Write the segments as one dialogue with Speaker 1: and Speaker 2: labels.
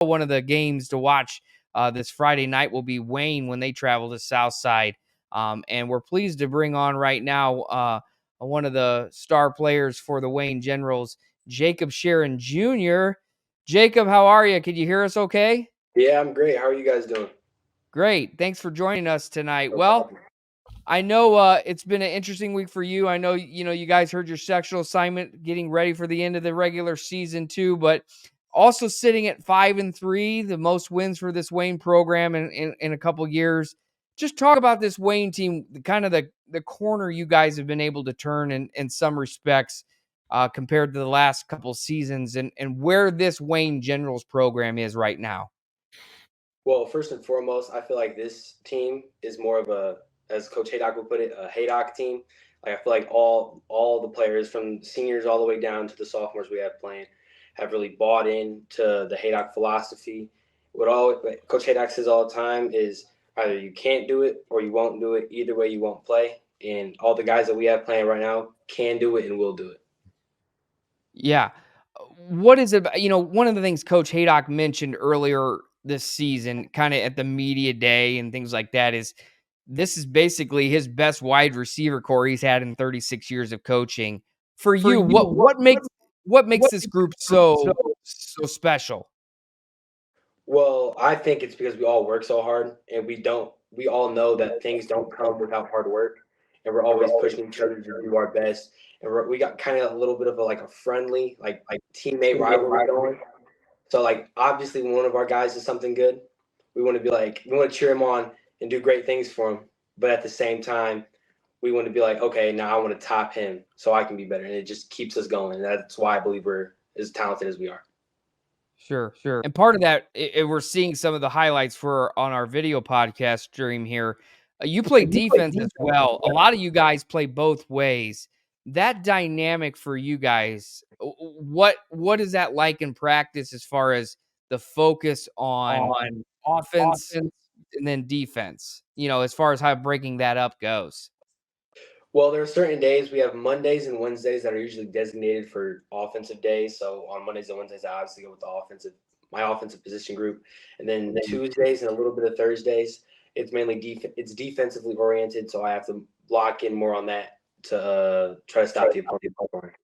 Speaker 1: one of the games to watch this Friday night will be Wayne when they travel to Southside. And we're pleased to bring on right now one of the star players for the Wayne Generals, Jacob Sharin Jr. Jacob, how are you? Can you hear us okay?
Speaker 2: Yeah, I'm great. How are you guys doing?
Speaker 1: Great. Thanks for joining us tonight.
Speaker 2: No
Speaker 1: Well,
Speaker 2: problem.
Speaker 1: I know it's been an interesting week for you. I know you guys heard your sectional assignment, getting ready for the end of the regular season too, but also sitting at 5-3, the most wins for this Wayne program in a couple years. Just talk about this Wayne team, kind of the corner you guys have been able to turn in some respects compared to the last couple seasons, and where this Wayne Generals program is right now.
Speaker 2: Well, first and foremost, I feel like this team is more of a, as Coach Haydock would put it, a Haydock team. Like I feel like all the players from seniors all the way down to the sophomores we have playing have really bought into the Haydock philosophy. What Coach Haydock says all the time is either you can't do it or you won't do it. Either way, you won't play. And all the guys that we have playing right now can do it and will do it.
Speaker 1: Yeah. What is it? One of the things Coach Haydock mentioned earlier this season, kind of at the media day and things like that, is this is basically his best wide receiver core he's had in 36 years of coaching. For
Speaker 2: For
Speaker 1: you,
Speaker 2: you,
Speaker 1: what makes
Speaker 2: what
Speaker 1: this
Speaker 2: makes
Speaker 1: group
Speaker 2: this group so?
Speaker 1: so special?
Speaker 2: Well, I think it's because we all work so hard and we all know that things don't come without hard work and we're always pushing each other to do our best. And we got kind of a little bit of a friendly, like teammate rivalry going. So like obviously when one of our guys does something good, we want to cheer him on and do great things for him. But at the same time, we want to be like, okay, now I want to top him so I can be better. And it just keeps us going. And that's why I believe we're as talented as we are.
Speaker 1: Sure, sure. And part of that, we're seeing some of the highlights for on our video podcast stream here. You play
Speaker 2: You play
Speaker 1: defense as
Speaker 2: defense as
Speaker 1: well. A
Speaker 2: well.
Speaker 1: lot of you guys play both ways. That dynamic for you guys, what is that like in practice as far as the focus on
Speaker 2: On
Speaker 1: offense
Speaker 2: offense.
Speaker 1: and then defense? As far as how breaking that up goes.
Speaker 2: Well, there are certain days we have Mondays and Wednesdays that are usually designated for offensive days. So on Mondays and Wednesdays, I obviously go with my offensive position group, and then Tuesdays and a little bit of Thursdays, it's mainly it's defensively oriented. So I have to lock in more on that to try to stop the opponent.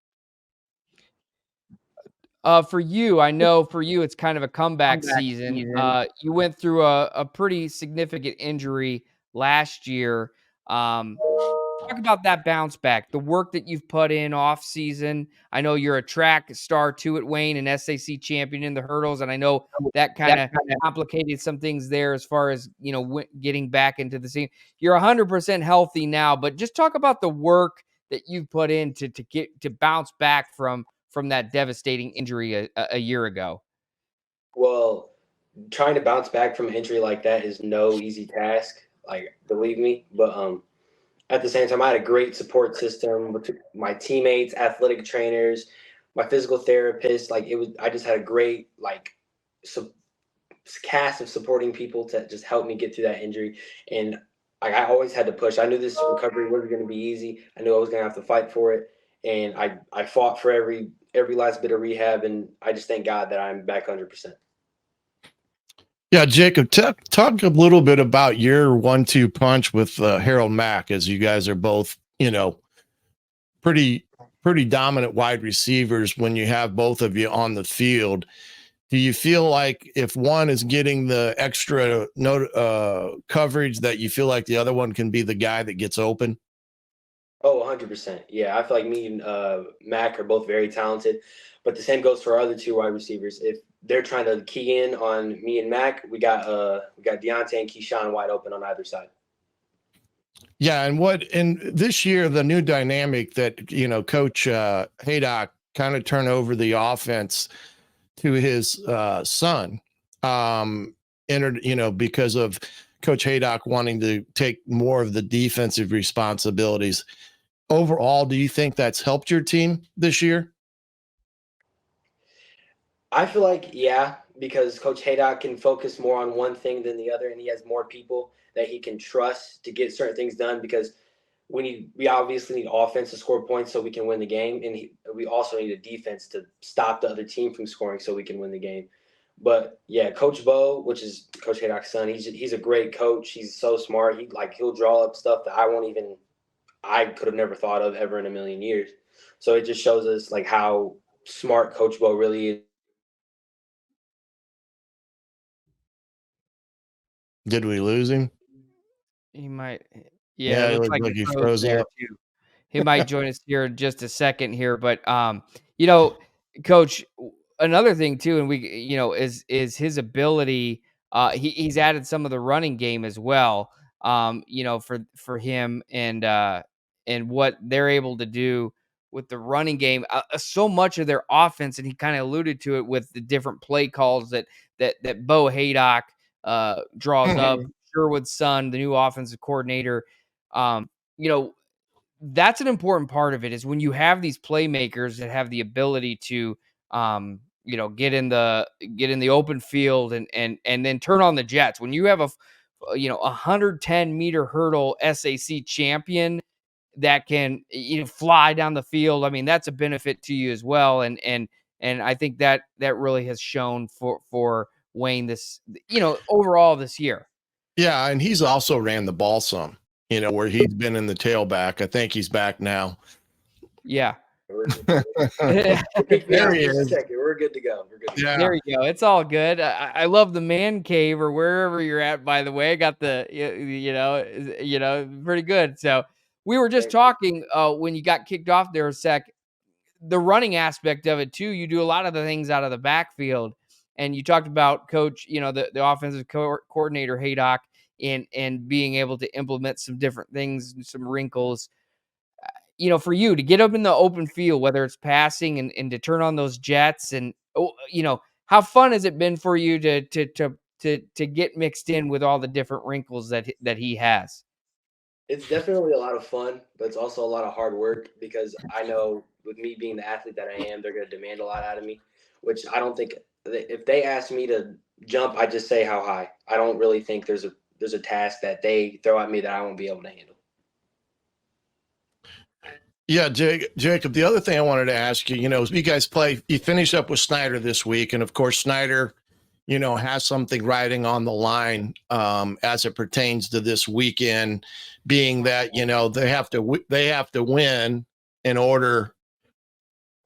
Speaker 1: For you, I know for you, it's kind of a comeback
Speaker 2: Comeback
Speaker 1: season.
Speaker 2: season.
Speaker 1: You went through a pretty significant injury last year. Talk about that bounce back, the work that you've put in off season. I know you're a track star too at Wayne, an SAC champion in the hurdles, and I know that kind
Speaker 2: That
Speaker 1: of
Speaker 2: kind of
Speaker 1: complicated some things there as far as getting back into the scene. You're 100% healthy now, but just talk about the work that you've put in to get to bounce back from that devastating injury a year ago.
Speaker 2: Well, trying to bounce back from an injury like that is no easy task. Like believe me, but at the same time, I had a great support system with my teammates, athletic trainers, my physical therapist. Like it was, I just had a great su- cast of supporting people to just help me get through that injury. And I always had to push. I knew this recovery wasn't going to be easy. I knew I was going to have to fight for it, and I fought for every last bit of rehab. And I just thank God that I'm back 100%.
Speaker 3: Yeah, Jacob, talk a little bit about your 1-2 punch with Harold Mack, as you guys are both, pretty dominant wide receivers when you have both of you on the field. Do you feel like if one is getting the extra coverage, that you feel like the other one can be the guy that gets open?
Speaker 2: Oh, 100%. Yeah, I feel like me and Mac are both very talented, but the same goes for our other two wide receivers. If they're trying to key in on me and Mac, we got Deontay and Keyshawn wide open on either side.
Speaker 3: Yeah, and this year the new dynamic that Coach Haydock kind of turned over the offense to his son, entered because of Coach Haydock wanting to take more of the defensive responsibilities. Overall, do you think that's helped your team this year?
Speaker 2: I feel like, yeah, because Coach Haydock can focus more on one thing than the other, and he has more people that he can trust to get certain things done. Because we obviously need offense to score points so we can win the game, and we also need a defense to stop the other team from scoring so we can win the game. But yeah, Coach Bo, which is Coach Haydock's son, he's a great coach. He's so smart. He'll draw up stuff that I could have never thought of ever in a million years. So it just shows us like how smart Coach Bo really is.
Speaker 3: Did we lose him?
Speaker 1: He might. Yeah, it
Speaker 3: Yeah, it
Speaker 1: looks
Speaker 3: looks
Speaker 1: like
Speaker 3: like
Speaker 1: it
Speaker 3: he
Speaker 1: froze
Speaker 3: froze
Speaker 1: there
Speaker 3: up.
Speaker 1: too. He might join us here in just a second here, but you know, Coach, another thing too, and is his ability. He's added some of the running game as well. For him and what they're able to do with the running game. So much of their offense, and he kind of alluded to it with the different play calls that Bo Haydock draws up. Sherwood's son, the new offensive coordinator. Um, you know, that's an important part of it is when you have these playmakers that have the ability to get in the open field and then turn on the jets. When you have a 110-meter hurdle SAC champion that can fly down the field, I mean that's a benefit to you as well. And I think that really has shown for Wayne this overall this year.
Speaker 3: Yeah, and he's also ran the ball some, where he's been in the tailback. I think he's back now.
Speaker 1: Yeah.
Speaker 2: Kick me
Speaker 3: There
Speaker 2: out
Speaker 3: he
Speaker 2: just a
Speaker 3: is.
Speaker 2: second. We're good to go.
Speaker 3: Yeah.
Speaker 1: There you go. It's all good. I love the man cave or wherever you're at. By the way, I got pretty good. So we were just talking when you got kicked off there a sec. The running aspect of it too. You do a lot of the things out of the backfield, and you talked about Coach, the offensive coordinator Haydock, and being able to implement some different things, some wrinkles. For you to get up in the open field, whether it's passing and to turn on those jets and, how fun has it been for you to get mixed in with all the different wrinkles that he has?
Speaker 2: It's definitely a lot of fun, but it's also a lot of hard work because I know with me being the athlete that I am, they're going to demand a lot out of me, which I don't think if they ask me to jump, I just say how high. I don't really think there's a task that they throw at me that I won't be able to handle.
Speaker 3: Yeah, Jacob, the other thing I wanted to ask you, you guys you finish up with Snyder this week. And of course, Snyder, has something riding on the line as it pertains to this weekend, being that, they have to win in order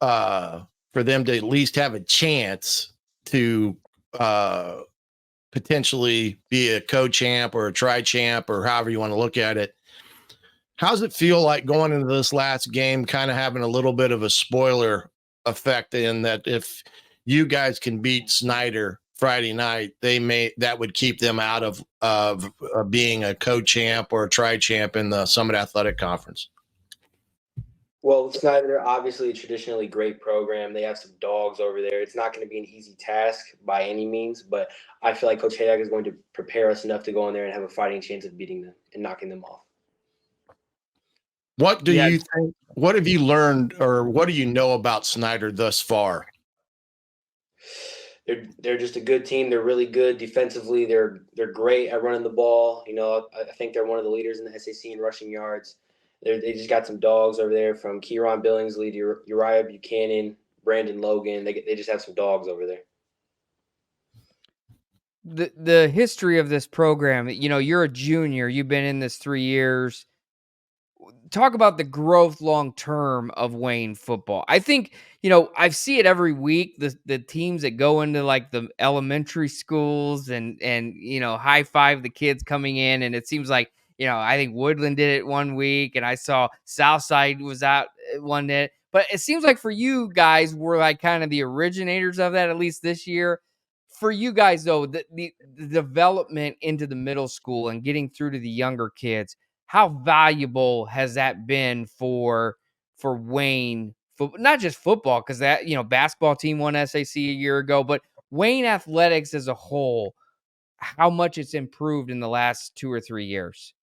Speaker 3: for them to at least have a chance to potentially be a co-champ or a tri-champ or however you want to look at it. How's it feel like going into this last game, kind of having a little bit of a spoiler effect in that if you guys can beat Snyder Friday night, that would keep them out of being a co-champ or a tri-champ in the Summit Athletic Conference?
Speaker 2: Well, Snyder, obviously a traditionally great program. They have some dogs over there. It's not going to be an easy task by any means, but I feel like Coach Haydock is going to prepare us enough to go in there and have a fighting chance of beating them and knocking them off.
Speaker 3: What do you think? What have you learned, or what do you know about Snyder thus far?
Speaker 2: They're just a good team. They're really good defensively. They're great at running the ball. I think they're one of the leaders in the SAC in rushing yards. They just got some dogs over there from Kieron Billingsley to Uriah Buchanan, Brandon Logan. They just have some dogs over there.
Speaker 1: The history of this program, you're a junior. You've been in this 3 years. Talk about the growth long term of Wayne football. I think, I see it every week. The teams that go into like the elementary schools and high five the kids coming in, and it seems like, I think Woodland did it one week, and I saw Southside was out one day. But it seems like for you guys, we're like kind of the originators of that, at least this year. For you guys, though, the development into the middle school and getting through to the younger kids, how valuable has that been for Wayne, for not just football, because that basketball team won SAC a year ago, but Wayne athletics as a whole, how much it's improved in the last 2 or 3 years?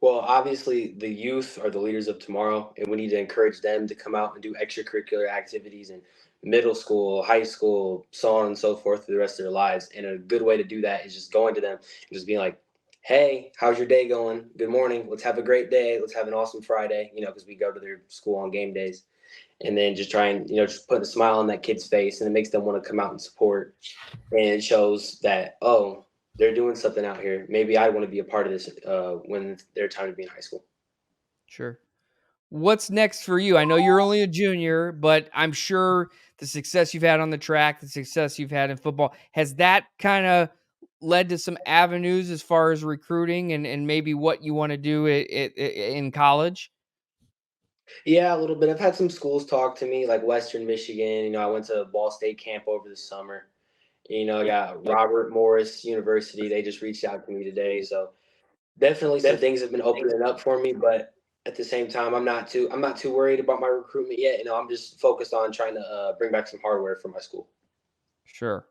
Speaker 2: Well, obviously, the youth are the leaders of tomorrow, and we need to encourage them to come out and do extracurricular activities in middle school, high school, so on and so forth for the rest of their lives. And a good way to do that is just going to them and just being like, hey, how's your day going? Good morning. Let's have a great day. Let's have an awesome Friday, because we go to their school on game days. and then just try and just put a smile on that kid's face, and it makes them want to come out and support, and it shows that, oh, they're doing something out here. Maybe I want to be a part of this when it's their time to be in high school.
Speaker 1: Sure. What's next for you? I know you're only a junior, but I'm sure the success you've had on the track, the success you've had in football, has that kind of led to some avenues as far as recruiting and maybe what you want to do in college?
Speaker 2: Yeah, a little bit. I've had some schools talk to me, like Western Michigan. I went to Ball State camp over the summer. I got Robert Morris University. They just reached out to me today. So definitely some things have been opening up for me, but at the same time, I'm not too worried about my recruitment yet. I'm just focused on trying to bring back some hardware for my school.
Speaker 1: Sure.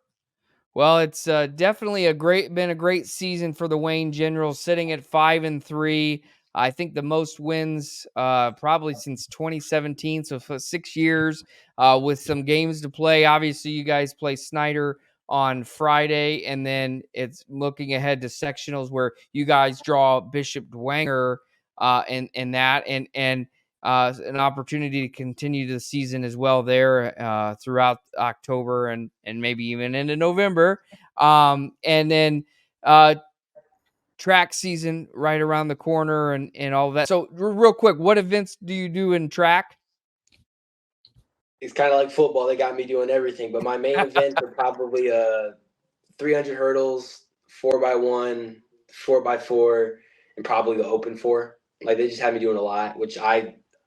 Speaker 1: Well, it's definitely been a great season for the Wayne Generals, sitting at 5-3. I think the most wins probably since 2017, so for 6 years, with some games to play. Obviously, you guys play Snyder on Friday, and then it's looking ahead to sectionals where you guys draw Bishop Dwenger, and that and an opportunity to continue the season as well there throughout October and maybe even into November. And then track season right around the corner and all of that. So real quick, what events do you do in track?
Speaker 2: It's kind of like football. They got me doing everything, but my main events are probably 300 hurdles, 4x1, 4x4, and probably the open four. Like they just have me doing a lot, which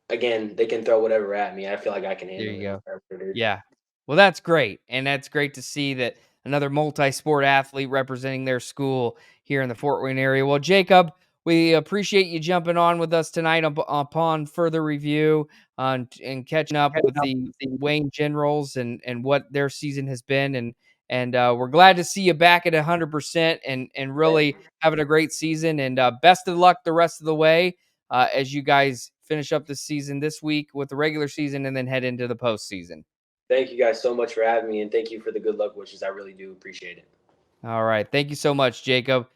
Speaker 2: again, they can throw whatever at me. I feel like I can
Speaker 1: There
Speaker 2: handle
Speaker 1: you go.
Speaker 2: it.
Speaker 1: Yeah. Well, that's great. And that's great to see that another multi-sport athlete representing their school here in the Fort Wayne area. Well, Jacob, we appreciate you jumping on with us tonight upon further review and catching up with the Wayne Generals and what their season has been. And we're glad to see you back at 100% and really having a great season. And best of luck the rest of the way as you guys finish up the season this week with the regular season and then head into the postseason.
Speaker 2: Thank you guys so much for having me, and thank you for the good luck wishes. I really do appreciate it.
Speaker 1: All right. Thank you so much, Jacob.